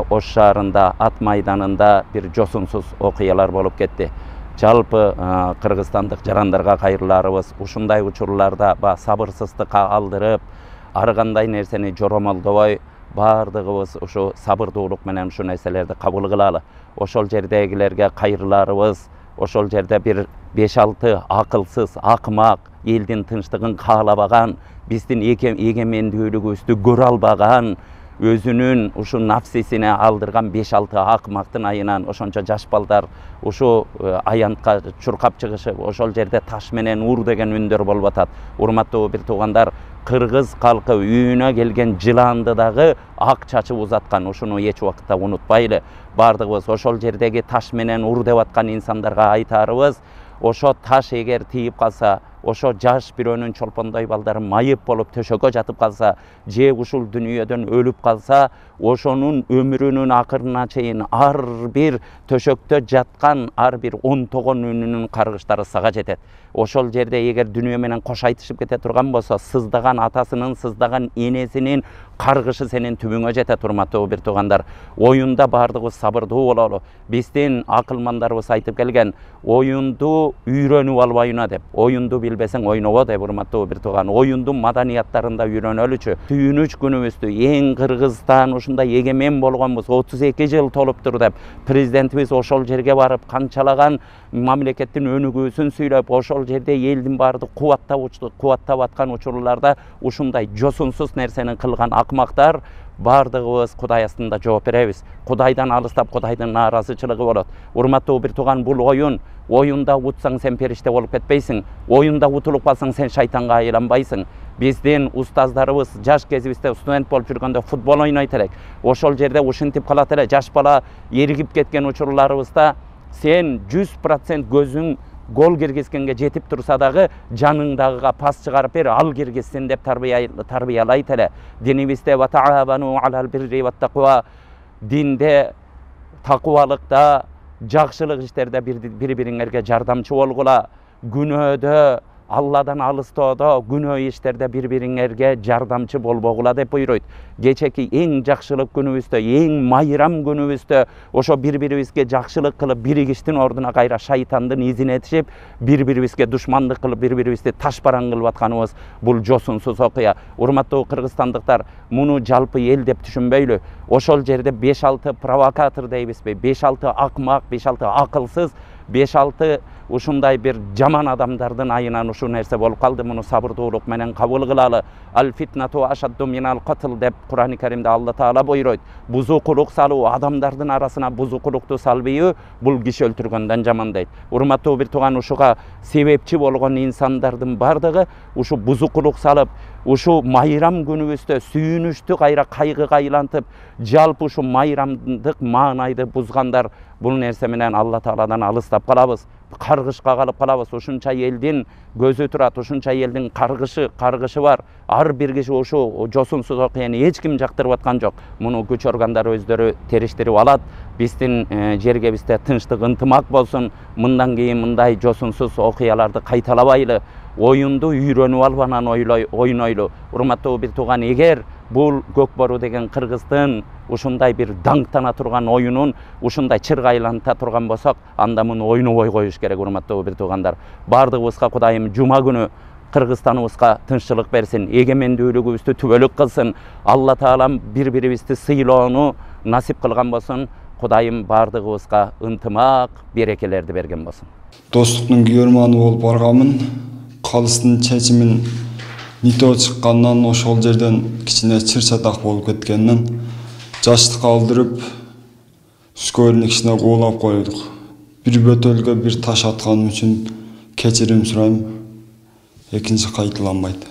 Oş şaharında, At Maydanında bir josunsuz okuyalar bolup ketdi. Жалпы Кыргызстандык жарандарга кайрыларыбыз ушундай учурларда сабырсыздыкка алдырып, ар кандай нерсени жоромолдобой, бардыгыбыз ушу сабырдуулук менен ушу нерселерди кабыл кылалы. Ошол жердегилерге кайрыларыбыз, ошол жерде бир 5-6 акылсыз, акмак, элдин тынчтыгын каалабаган, биздин эгемендүүлүгүбүздү көрө албаган, өзүнүн ушу нафсисине алдырган 5-6 акмактын айынан ошончо жаш балдар ушу аянтка чуркап чыгышып, ошол жерде таш менен ур деген үндөр болуп атат. Урматтуу бир туугандар, кыргыз калкы үйүнө келген жыланды дагы ак чачып узаткан, ушуну эч убакытта унутпайлы. Бардыгыбыз ошол жердеги таш менен ур деп аткан инсандарга айтарыбыз, ошо таш эгер тийип калса, ошо жаш бирөөнүн чолпондой балдары майып болуп төшөккө жатып калса, же ушул дүнүйөдөн өлүп калса, ошонун өмүрүнүн акырына чейин ар бир төшөктө жаткан ар бир 10 үнүнүн каргыштары сага жетет. Ошол жерде эгер дүнүйө менен кош айтышып кете турган болсо, сыздаган атасынын, сыздаган энесинин каргышы сенин түбүңө жетет. Урматтуу бир туугандар, оюнда бардыгыбыз сабырдуу бололу. Биздин акылмандарыбыз айтып келген, оюнду үйрөнүп албайына деп, оюнду билбесең ойнобо деп. Урматтуу бир тууган, оюндун маданияттарында үйрөнөлүчү. Түйүнүч күнүбүздү эң Кыргызстан ушундай эгемен болгонбуз, 32 жыл толуптур деп, президентибиз ошол жерге барып канчалаган мамлекеттин өнүгүүсүн сүйлөп, ошол жерде элдин баарды кубаттап аткан учурларда ушундай жосунсуз нерсени кылган акмактар бардыгыбыз Кудай астында жооп беребиз. Кудайдан алыстап, Кудайдын нааразычылыгы болот. Урматтуу бир тууган, бул оюнда утсаң сен периште болуп кетпейсиң, оюнда утулуп калсаң сен шайтанга айланбайсың. Биздин устаздарыбыз жаш кезибизде студент болуп жүргөндө футбол ойнойт элек. Ошол жерде ушинтип калат эле, жаш бала эригип кеткен учурларыбызда сен 100% көзүң гол киргизгенге жетип турса дагы жаныңдагыга пас чыгарып бер, ал киргизсин деп тарбиялайт эле. Динибизде ватаабану алал бирри ваттаква, динде, такубалыкта, жакшылык иштерде бири-бириңерге жардамчы болгула, күнөөдө, Алладан алыстоодо, күнөө иштерде бири-бириңерге жардамчы болбогула деп буйройт. Кечеки эң жакшылык күнүбүздө, эң майрам күнүбүздө ошо бири-бирибизге жакшылык кылып, биригиштин ордуна кайра шайтандын изине тишип, бири-бирибизге душмандык кылып, бири-бирибизди ташбаран кылып атканыбыз бул жосунсуз окуя. Урматтуу кыргызстандыктар, муну жалпы эл деп түшүнбөйлү. Ошол жерде 5-6 провокатор дейбизби, 5-6 акмак, 5-6 акылсыз, 5-6 ушундай бир жаман адамдардын айынан ушу нерсе болуп калды. Муну сабырдуулук менен кабыл кылалы. Ал фитнату ашадду минал катл деп Кур'ан-ы Каримде Алла Таала буйройт. Бузукулук салуу, адамдардын арасына бузукулукту салбыйы бул киши өлтүргөндөн жаман дейт. Урматтуу бир тууган, ушуга себепчи болгон инсандардын бардыгы ушу бузукулук салып, ушу майрам күнүбүздө сүйүнүчтү кайра кайгыга айлантып, жалпы ушу майрамдык маанайды бузгандар, бул нерсе менен Алла Тааладан алыстап калабыз, каргышка калып калабыз. Ушунча элдин көзү турат, ушунча элдин каргышы бар. Ар бир киши ушу жосунсуз окуяны эч ким жактырып аткан жок. Муну күч органдары өздөрү териштирип алат. Биздин жергебизде тынчтык, ынтымак болсун. Мындан кийин мындай жосунсуз окуяларды кайталабайлы. Оюнду үйрөнүп албанан ойнойлу. Урматтуу бир тууган, эгер бул Көкбөрү деген кыргыздын ушундай бир даңктана турган оюнун ушундай чыргайланта турган болсок, анда муну ойнобой коюш керек. Урматтуу бир туугандар, бардыгыбызга Кудайым жума күнү Кыргызстаныбызга тынччылык берсин, эгемендүүлүгүбүздү түбөлүк кылсын. Алла Таалам бири-бирибизди сыйлоону насип кылган болсун. Кудайым бардыгыбызга ынтымак, берекелерди берген болсун. Достуктун күйөрманы болуп барганмын. Калыстын чечимин нитөө чыккандан, ошол жерден кичине чыр-чатак болуп кеткенден жаштыкка алдырып, үскөрүнү кичине куулап койдук. Бир бөтөлгө бир таш атканым үчүн кечирим сурайм. Экинчи кайталанбайт.